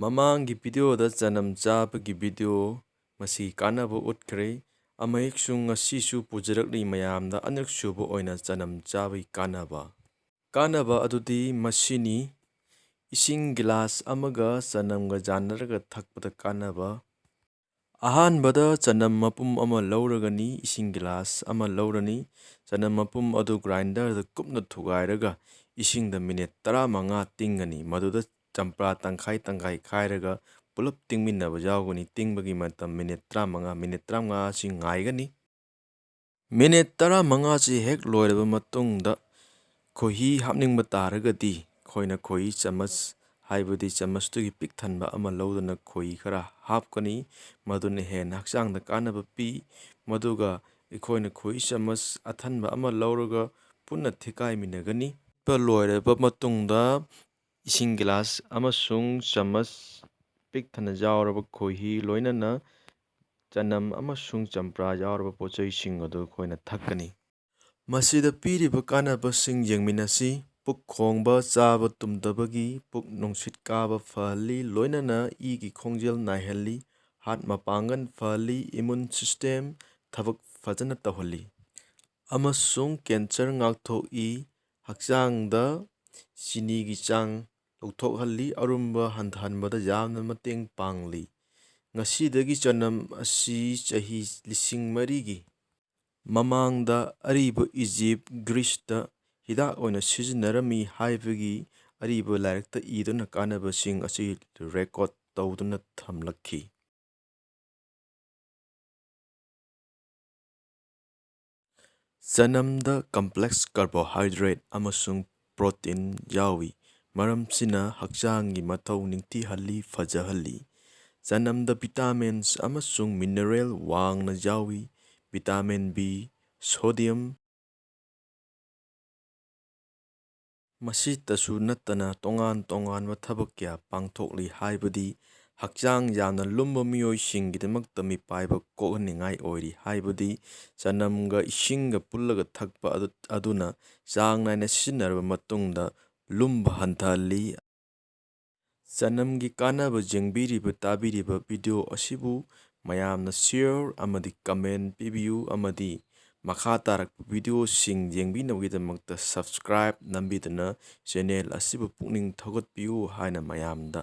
ꯃꯃꯥꯡꯒꯤ ꯚꯤꯗꯤꯑꯣꯗ ꯆꯅꯝ ꯆꯥꯕꯒꯤ ꯚꯤꯗꯤꯑꯣ ꯃꯁꯤ ꯀꯥꯟꯅꯕ ꯎꯠꯈ꯭ꯔꯦ꯫ ꯑꯃꯌꯦꯛꯁꯨ ꯉꯁꯤꯁꯨ ꯄꯨꯖꯔꯛꯂꯤ ꯃꯌꯥꯝꯗ ꯑꯅꯤꯔꯛꯁꯨꯕ ꯑꯣꯏꯅ ꯆꯅꯝ ꯆꯥꯕꯒꯤ ꯀꯥꯟꯅꯕ ꯑꯗꯨꯗꯤ ꯃꯁꯤꯅꯤ: ꯏꯁꯤꯡ ꯒꯤꯂꯥꯁ ꯑꯃꯒ ꯆꯅꯝꯒ ꯌꯥꯟꯅꯔꯒ ꯊꯛꯄꯗ ꯀꯥꯟꯅꯕ꯫ ꯑꯍꯥꯟꯕꯗ ꯆꯅꯝ ꯃꯄꯨꯝ ꯑꯃ ꯂꯧꯔꯒꯅꯤ, ꯏꯁꯤꯡ ꯒꯤꯂꯥꯁ ꯑꯃ ꯂꯧꯔꯅꯤ꯫ ꯆꯅꯝ ꯃꯄꯨꯝ ꯑꯗꯨ ꯒ꯭ꯔꯥꯏꯟꯗꯔꯗ ꯀꯨꯞꯅ ꯊꯨꯒꯥꯏꯔꯒ ꯏꯁꯤꯡꯗ ꯃꯤꯅꯤꯠ 15 ꯇꯤꯡꯒꯅꯤ꯫ ꯃꯗꯨꯗ ꯆꯝꯄ꯭ꯔꯥ ꯇꯪꯈꯥꯏ ꯇꯪꯈꯥꯏ ꯈꯥꯏꯔꯒ ꯄꯨꯂꯞ ꯇꯤꯡꯃꯤꯟꯅꯕ ꯌꯥꯎꯒꯅꯤ꯫ ꯇꯤꯡꯕꯒꯤ ꯃꯇꯝ ꯃꯤꯅꯤꯠ 15꯫ ꯃꯤꯅꯤꯠ 15 ꯑꯁꯤ ꯉꯥꯏꯒꯅꯤ꯫ ꯃꯤꯅꯤꯠ 15ꯁꯤ ꯍꯦꯛ ꯂꯣꯏꯔꯕ ꯃꯇꯨꯡꯗ ꯈꯣꯏꯍꯤ ꯍꯥꯞꯅꯤꯡꯕ ꯇꯥꯔꯒꯗꯤ ꯑꯩꯈꯣꯏꯅ ꯈꯣꯏꯍꯤ ꯆꯃꯁ ꯍꯥꯏꯕꯗꯤ ꯆꯃꯁꯇꯨꯒꯤ ꯄꯤꯛ ꯊꯟꯕ ꯑꯃ ꯂꯧꯗꯨꯅ ꯈꯣꯏꯍꯤ ꯈꯔ ꯍꯥꯞꯀꯅꯤ꯫ ꯃꯗꯨꯅ ꯍꯦꯟꯅ ꯍꯛꯆꯥꯡꯗ ꯀꯥꯟꯅꯕ ꯄꯤ꯫ ꯃꯗꯨꯒ ꯑꯩꯈꯣꯏꯅ ꯈꯣꯏꯍꯤ ꯆꯃꯁ ꯑꯊꯟꯕ ꯑꯃ ꯂꯧꯔꯒ ꯄꯨꯟꯅ ꯊꯤꯠꯀꯥꯏꯃꯤꯟꯅꯒꯅꯤ꯫ ꯂꯣꯏꯔꯕ ꯃꯇꯨꯡꯗ ꯏꯁꯤꯡ ꯒꯤꯂꯥꯁ ꯑꯃꯁꯨꯡ ꯆꯃꯁ ꯄꯤꯛ ꯊꯟꯅ ꯌꯥꯎꯔꯕ ꯈꯣꯏꯍꯤ ꯂꯣꯏꯅꯅ ꯆꯅꯝ ꯑꯃꯁꯨꯡ ꯆꯝꯄ꯭ꯔꯥ ꯌꯥꯎꯔꯕ ꯄꯣꯠꯆꯩꯁꯤꯡ ꯑꯗꯨ ꯑꯩꯈꯣꯏꯅ ꯊꯛꯀꯅꯤ꯫ ꯃꯁꯤꯗ ꯄꯤꯔꯤꯕ ꯀꯥꯟꯅꯕꯁꯤꯡ ꯌꯦꯡꯃꯤꯟꯅꯁꯤ: ꯄꯨꯛ ꯈꯣꯡꯕ, ꯆꯥꯕ ꯇꯨꯝꯗꯕꯒꯤ, ꯄꯨꯛ ꯅꯨꯡꯁꯤꯠ ꯀꯥꯕ ꯐꯍꯜꯂꯤ, ꯂꯣꯏꯅꯅ ꯏꯒꯤ ꯈꯣꯡꯖꯦꯜ ꯅꯥꯏꯍꯜꯂꯤ, ꯍꯥꯔꯠ ꯃꯄꯥꯡꯒꯜ ꯐꯍꯜꯂꯤ, ꯏꯃ꯭ꯌꯨꯟ ꯁꯤꯁꯇꯦꯝ ꯊꯕꯛ ꯐꯖꯅ ꯇꯧꯍꯜꯂꯤ, ꯑꯃꯁꯨꯡ ꯀꯦꯟꯁꯔ ꯉꯥꯛꯊꯣꯛꯏ꯫ ꯍꯛꯆꯥꯡꯗ ꯆꯤꯅꯤꯒꯤ ꯆꯥꯡ ꯂꯧꯊꯣꯛꯍꯜꯂꯤ, ꯑꯔꯨꯝꯕ ꯍꯟꯊꯍꯟꯕꯗ ꯌꯥꯝꯅ ꯃꯇꯦꯡ ꯄꯥꯡꯂꯤ꯫ ꯉꯁꯤꯗꯒꯤ ꯆꯅꯝ ꯑꯁꯤ ꯆꯍꯤ 4000ꯒꯤ ꯃꯃꯥꯡꯗ ꯑꯔꯤꯕ ꯏꯖꯤꯞ, ꯒ꯭ꯔꯤꯁꯇ ꯍꯤꯗꯥꯛ ꯑꯣꯏꯅ ꯁꯤꯖꯤꯟꯅꯔꯝꯃꯤ ꯍꯥꯏꯕꯒꯤ ꯑꯔꯤꯕ ꯂꯥꯏꯔꯤꯛꯇ ꯏꯗꯨꯅ ꯀꯥꯟꯅꯕꯁꯤꯡ ꯑꯁꯤ ꯔꯦꯀꯣꯔꯗ ꯇꯧꯗꯨꯅ ꯊꯝꯂꯛꯈꯤ꯫ ꯆꯅꯝꯗ ꯀꯝꯄ꯭ꯂꯦꯛꯁ ꯀꯥꯔꯕꯣꯍꯥꯏꯗ꯭ꯔꯦꯠ ꯑꯃꯁꯨꯡ ꯄ꯭ꯔꯣꯇꯤꯟ ꯌꯥꯎꯏ, ꯃꯔꯝꯁꯤꯅ ꯍꯛꯆꯥꯡꯒꯤ ꯃꯊꯧ ꯅꯤꯡꯊꯤꯍꯜꯂꯤ, ꯐꯖꯍꯜꯂꯤ꯫ ꯆꯅꯝꯗ ꯚꯤꯇꯥꯃꯤꯟꯁ ꯑꯃꯁꯨꯡ ꯃꯤꯅꯔꯦꯜ ꯋꯥꯡꯅ ꯌꯥꯎꯏ꯫ Vitamin B, sodium. ꯃꯁꯤꯇꯁꯨ ꯅꯠꯇꯅ ꯇꯣꯉꯥꯟ ꯇꯣꯉꯥꯟꯕ ꯊꯕꯛ ꯀꯌꯥ ꯄꯥꯡꯊꯣꯛꯂꯤ, ꯍꯥꯏꯕꯗꯤ ꯍꯛꯆꯥꯡ ꯌꯥꯝꯅ ꯂꯨꯝꯕ ꯃꯤꯑꯣꯏꯁꯤꯡꯒꯤꯗꯃꯛꯇ ꯃꯤꯄꯥꯏꯕ ꯀꯣꯛꯍꯟꯅꯤꯡꯉꯥꯏ ꯑꯣꯏꯔꯤ, ꯍꯥꯏꯕꯗꯤ ꯆꯅꯝꯒ ꯏꯁꯤꯡꯒ ꯄꯨꯜꯂꯒ ꯊꯛꯄ ꯑꯗꯨꯅ ꯆꯥꯡ ꯅꯥꯏꯅ ꯁꯤꯖꯤꯟꯅꯔꯕ ꯃꯇꯨꯡꯗ ꯂꯨꯝꯕ ꯍꯟꯊꯍꯜꯂꯤ꯫ ꯆꯅꯝꯒꯤ ꯀꯥꯟꯅꯕ ꯌꯦꯡꯕꯤꯔꯤꯕ ꯇꯥꯕꯤꯔꯤꯕ ꯚꯤꯗꯤꯑꯣ ꯑꯁꯤꯕꯨ ꯃꯌꯥꯝꯅ ꯁꯤꯌꯔ ꯑꯃꯗꯤ ꯀꯃꯦꯟꯠ ꯄꯤꯕꯤꯌꯨ, ꯑꯃꯗꯤ ꯃꯈꯥ ꯇꯥꯔꯛꯄ ꯚꯤꯗꯤꯑꯣꯁꯤꯡ ꯌꯦꯡꯕꯤꯅꯕꯒꯤꯗꯃꯛꯇ ꯁꯕꯁꯀ꯭ꯔꯥꯏꯕ ꯅꯝꯕꯤꯗꯨꯅ ꯆꯦꯅꯦꯜ ꯑꯁꯤꯕꯨ ꯄꯨꯛꯅꯤꯡ ꯊꯧꯒꯠꯄꯤꯌꯨ ꯍꯥꯏꯅ ꯃꯌꯥꯝꯗ